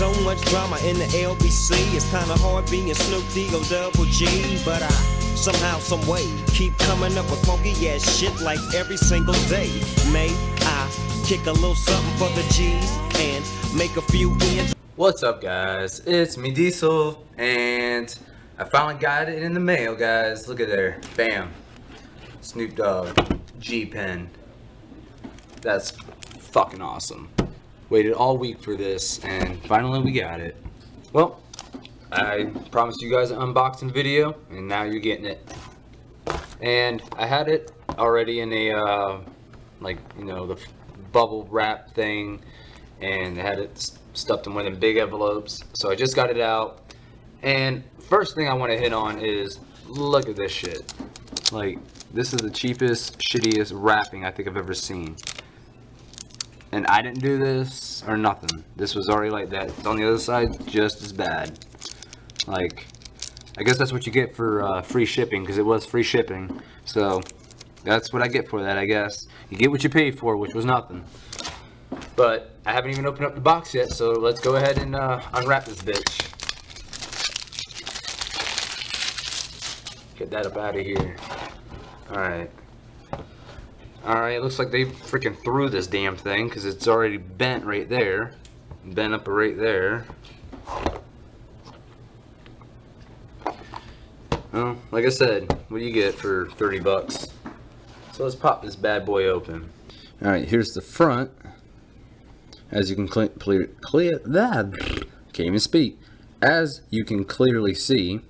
So much drama in the LBC. It's kinda hard being Snoop Dogg, but I somehow, some way keep coming up with funky ass shit like every single day. May I kick a little something for the G's and make a few ends. What's up, guys? It's me, Diesel, and I finally got it in the mail, guys. Look at there, bam, Snoop Dogg G pen. That's fucking awesome. Waited all week for this, and finally we got it. Well, I promised you guys an unboxing video, and now you're getting it. And I had it already in a like, you know, the bubble wrap thing, and I had it stuffed in one of them big envelopes. So I just got it out, and first thing I want to hit on is look at this shit. Like, this is the cheapest, shittiest wrapping I think I've ever seen. And I didn't do this or nothing. This was already like that. It's on the other side, just as bad. Like, I guess that's what you get for free shipping, because it was free shipping. So that's what I get for that, I guess. You get what you pay for, which was nothing. But I haven't even opened up the box yet, so let's go ahead and unwrap this bitch. Get that up out of here. Alright. Alright, it looks like they freaking threw this damn thing, because it's already bent right there. Bent up right there. Well, like I said, what do you get for 30 bucks? So let's pop this bad boy open. Alright, here's the front. As you can clear that, can't even speak. As you can clearly see,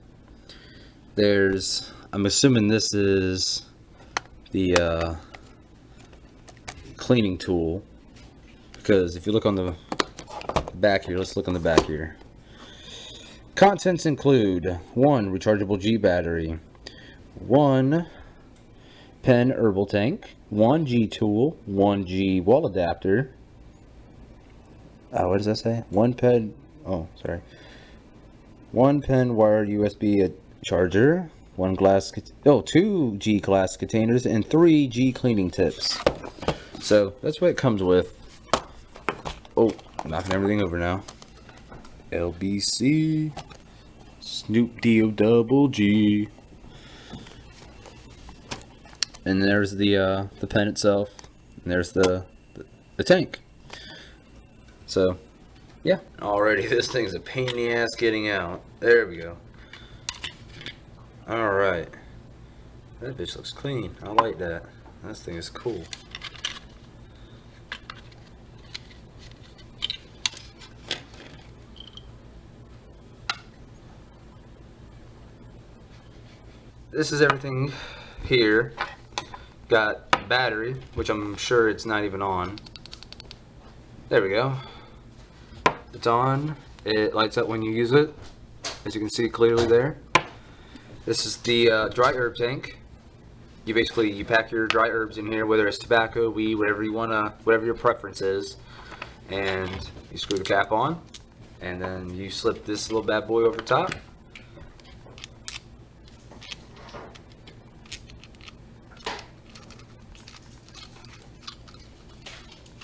there's, I'm assuming this is the cleaning tool, because if you look on the back here, let's look on the back here. Contents include 1 rechargeable G battery, 1 pen herbal tank, 1 G tool, 1 G wall adapter. What does that say? 1 pen, oh sorry, 1 pen wired USB charger, 1 glass, 2 G glass containers, and 3 G cleaning tips. So that's what it comes with. Oh, knocking everything over now. LBC, Snoop Dogg. And there's the pen itself, and there's the tank. So, yeah. Alrighty, this thing's a pain in the ass getting out. There we go. Alright. That bitch looks clean. I like that. This thing is cool. This is everything here. Got battery, which I'm sure it's not even on. There we go. It's on. It lights up when you use it, as you can see clearly there. This is the dry herb tank. You pack your dry herbs in here, whether it's tobacco, weed, whatever you wanna, whatever your preference is, and you screw the cap on, and then you slip this little bad boy over top.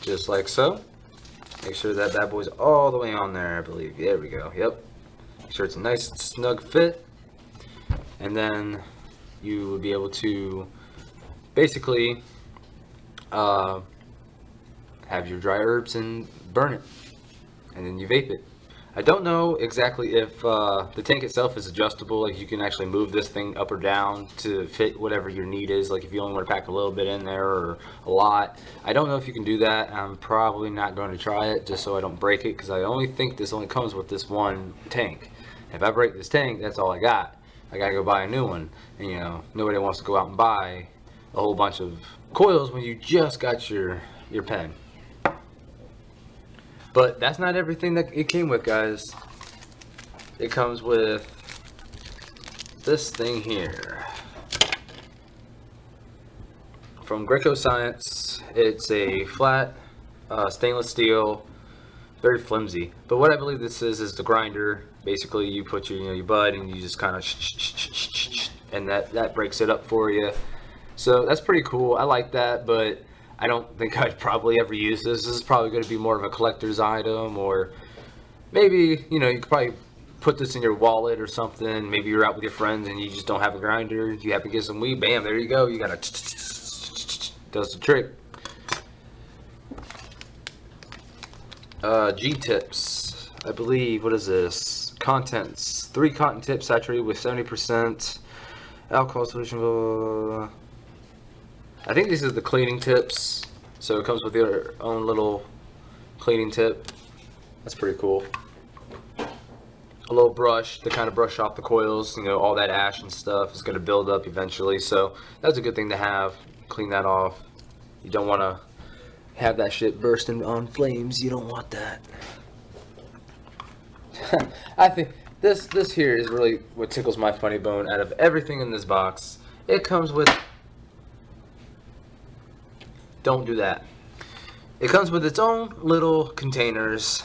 Just like so. Make sure that bad boy's all the way on there, I believe. There we go. Yep. Make sure it's a nice snug fit. And then you would be able to basically have your dry herbs and burn it. And then you vape it. I don't know exactly if the tank itself is adjustable, like you can actually move this thing up or down to fit whatever your need is, like if you only want to pack a little bit in there or a lot. I don't know if you can do that. I'm probably not going to try it just so I don't break it, because I only think this only comes with this one tank. If I break this tank, that's all I got. I gotta go buy a new one, and you know, nobody wants to go out and buy a whole bunch of coils when you just got your pen. But that's not everything that it came with, guys. It comes with this thing here. From Greco Science. It's a flat stainless steel, very flimsy. But what I believe this is the grinder. Basically, you put your bud and you just kind of and that breaks it up for you. So that's pretty cool. I like that, but I don't think I'd probably ever use this. This is probably going to be more of a collector's item, or maybe, you know, you could probably put this in your wallet or something. Maybe you're out with your friends and you just don't have a grinder. You happen to get some weed, bam, there you go. You got a does the trick. G tips, I believe. What is this? Contents: 3 cotton tips saturated with 70% alcohol solution. Blah, blah, blah. I think these are the cleaning tips, so it comes with your own little cleaning tip. That's pretty cool. A little brush to kind of brush off the coils. You know, all that ash and stuff is going to build up eventually, so that's a good thing to have. Clean that off. You don't want to have that shit bursting on flames. You don't want that. I think this here is really what tickles my funny bone out of everything in this box. It comes with... Don't do that. It comes with its own little containers,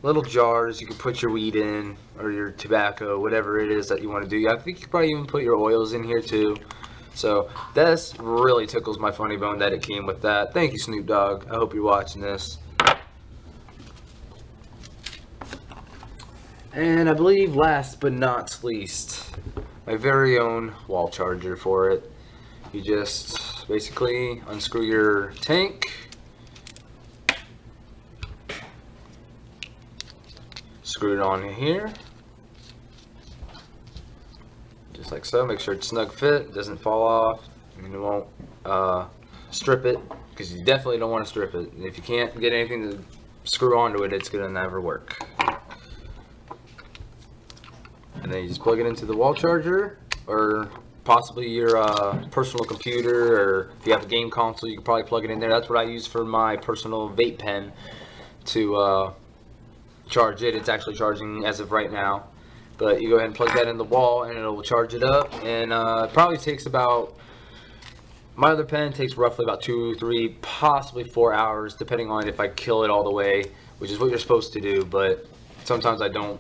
little jars you can put your weed in, or your tobacco, whatever it is that you want to do. I think you could probably even put your oils in here too. So this really tickles my funny bone that it came with that. Thank you, Snoop Dogg. I hope you're watching this. And I believe last but not least, my very own wall charger for it. You just basically unscrew your tank, screw it on here, just like so. Make sure it's snug fit, doesn't fall off, and you won't strip it, because you definitely don't want to strip it. And if you can't get anything to screw onto it, it's gonna never work. And then you just plug it into the wall charger, or possibly your personal computer, or if you have a game console, you can probably plug it in there. That's what I use for my personal vape pen to charge it. It's actually charging as of right now, but you go ahead and plug that in the wall and it'll charge it up. And it probably takes about, my other pen takes roughly about 2, 3, possibly 4 hours, depending on if I kill it all the way, which is what you're supposed to do, but sometimes I don't.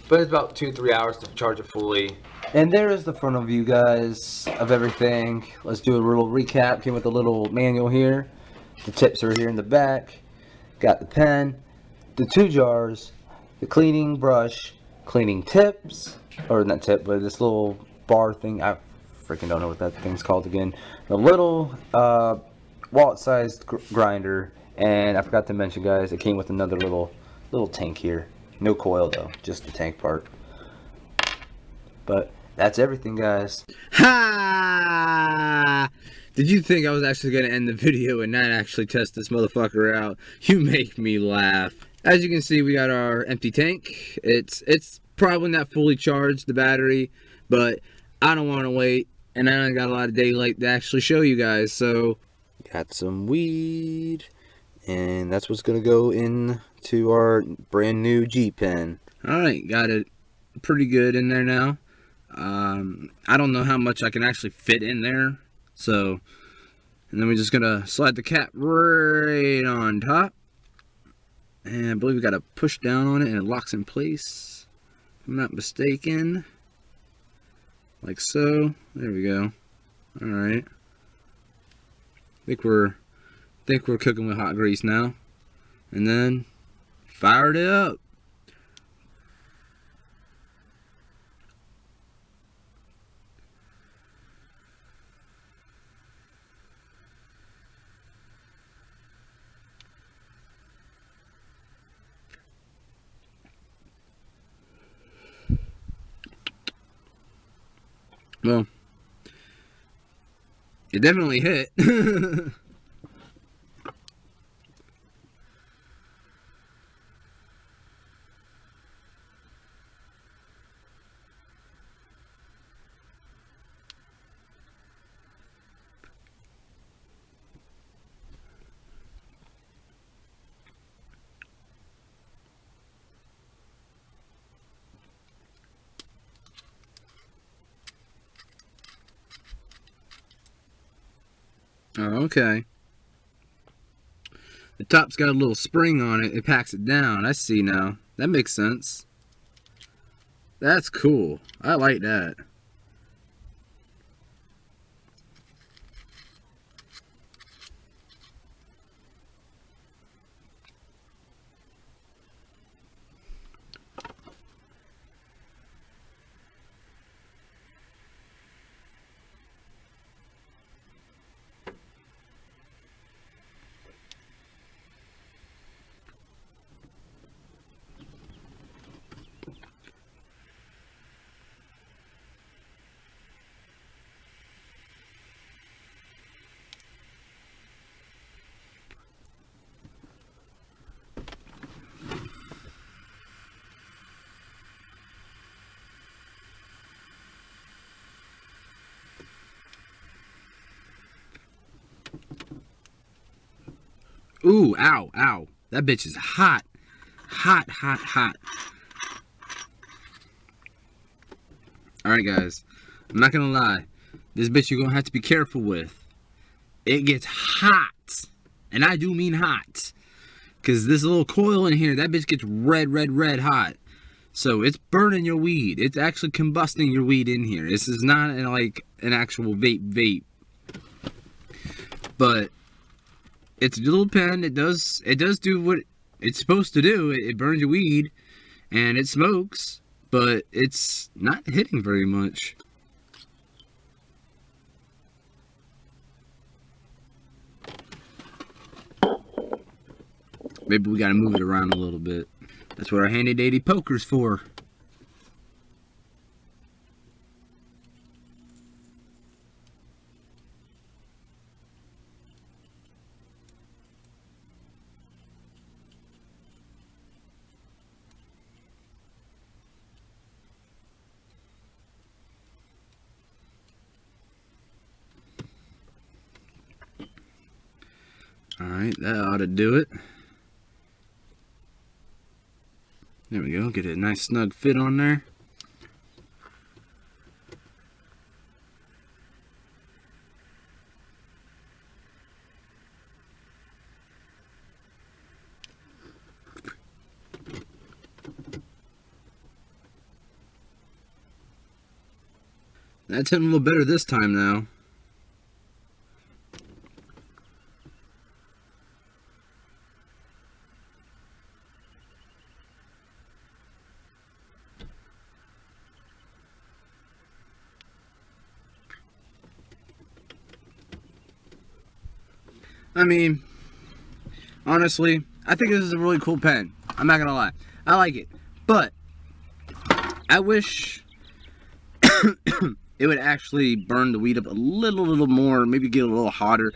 But it's about 2 to 3 hours to charge it fully. And there is the front view, guys, of everything. Let's do a little recap. Came with a little manual here. The tips are here in the back. Got the pen, the 2 jars, the cleaning brush, cleaning tips, or not tip, but this little bar thing. I freaking don't know what that thing's called again. The little wallet-sized grinder, and I forgot to mention, guys, it came with another little tank here. No coil though, just the tank part. But that's everything, guys. Ha! Did you think I was actually going to end the video and not actually test this motherfucker out? You make me laugh. As you can see, we got our empty tank. It's probably not fully charged, the battery, but I don't want to wait, and I don't got a lot of daylight to actually show you guys, so Got some weed, and that's what's going to go into our brand new G pen. alright, got it pretty good in there now. I don't know how much I can actually fit in there, so, and then we're just gonna slide the cap right on top, and I believe we got to push down on it and it locks in place, if I'm not mistaken, like so. There we go. Alright, think we're cooking with hot grease now. And then fired it up. Well, it definitely hit. Oh, okay. The top's got a little spring on it. It packs it down. I see now. That makes sense. That's cool. I like that. Ooh, ow, ow. That bitch is hot. Hot, hot, hot. Alright, guys. I'm not gonna lie. This bitch you're gonna have to be careful with. It gets hot. And I do mean hot. Because this little coil in here, that bitch gets red, red, red hot. So it's burning your weed. It's actually combusting your weed in here. This is not like an actual vape. But it's a little pen. It does do what it's supposed to do. It burns your weed and it smokes, but it's not hitting very much. Maybe we gotta move it around a little bit. That's what our handy dandy poker's for. Alright, that ought to do it. There we go, get a nice snug fit on there. That's hitting a little better this time now. I mean, honestly, I think this is a really cool pen. I'm not gonna lie. I like it. But I wish it would actually burn the weed up a little more, maybe get a little hotter.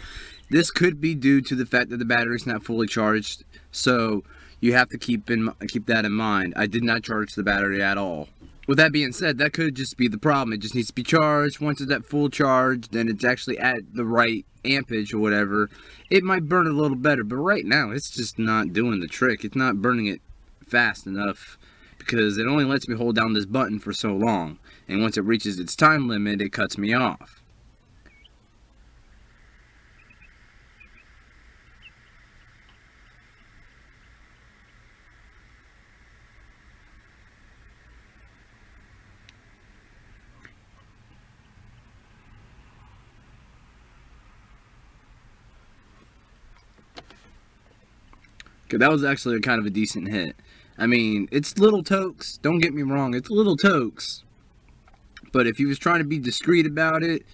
This could be due to the fact that the battery's not fully charged, so you have to keep that in mind. I did not charge the battery at all. With that being said, that could just be the problem. It just needs to be charged. Once it's at full charge, then it's actually at the right ampage or whatever, it might burn a little better. But right now, it's just not doing the trick. It's not burning it fast enough because it only lets me hold down this button for so long. And once it reaches its time limit, it cuts me off. Okay, that was actually a kind of a decent hit. I mean, it's little tokes. Don't get me wrong, it's little tokes. But if he was trying to be discreet about it,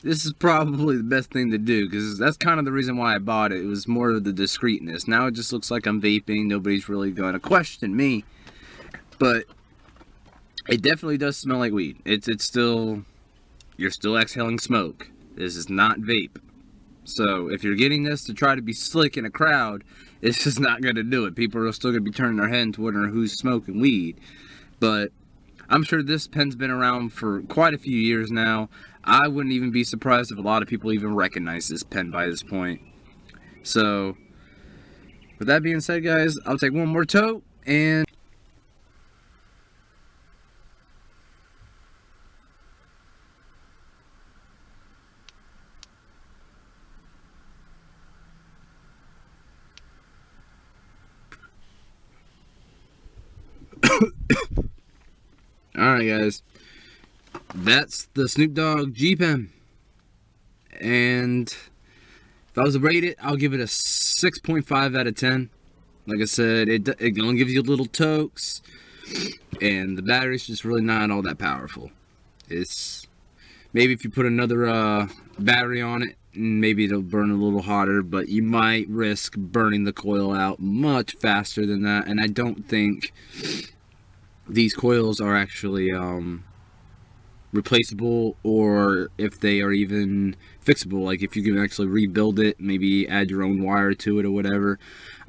this is probably the best thing to do. Because that's kind of the reason why I bought it. It was more of the discreetness. Now it just looks like I'm vaping. Nobody's really going to question me. But it definitely does smell like weed. It's still... You're still exhaling smoke. This is not vape. So if you're getting this to try to be slick in a crowd, it's just not going to do it. People are still going to be turning their heads wondering who's smoking weed. But I'm sure this pen's been around for quite a few years now. I wouldn't even be surprised if a lot of people even recognize this pen by this point. So, with that being said, guys, I'll take one more tote and... Alright, guys, that's the Snoop Dogg G pen, and if I was to rate it, I'll give it a 6.5 out of 10. Like I said, it only gives you little tokes, and the battery's just really not all that powerful. It's maybe if you put another battery on it, maybe it'll burn a little hotter, but you might risk burning the coil out much faster than that, and I don't think these coils are actually replaceable, or if they are even fixable. Like if you can actually rebuild it, maybe add your own wire to it or whatever.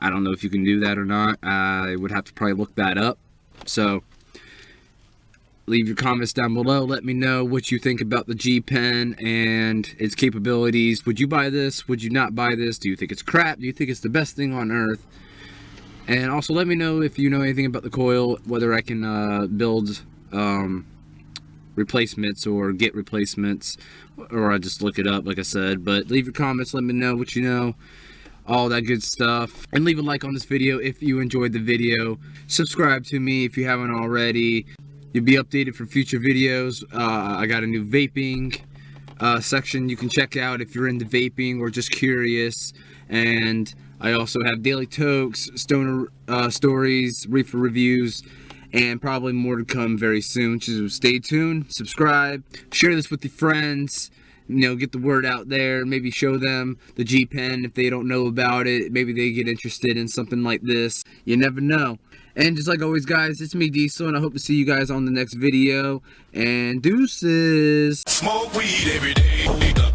I don't know if you can do that or not. I would have to probably look that up. So Leave your comments down below. Let me know what you think about the G Pen and its capabilities. Would you buy this? Would you not buy this? Do you think it's crap? Do you think it's the best thing on earth? And also let me know if you know anything about the coil, whether I can build replacements or get replacements, or I just look it up like I said. But leave your comments, let me know what you know, all that good stuff, and leave a like on this video if you enjoyed the video. Subscribe to me if you haven't already. You'll be updated for future videos. I got a new vaping section you can check out if you're into vaping or just curious. And I also have daily tokes, stoner stories, reefer reviews, and probably more to come very soon. So stay tuned, subscribe, share this with your friends. You know, get the word out there. Maybe show them the G Pen if they don't know about it. Maybe they get interested in something like this. You never know. And just like always, guys, it's me, Diesel, and I hope to see you guys on the next video. And deuces. Smoke weed every day.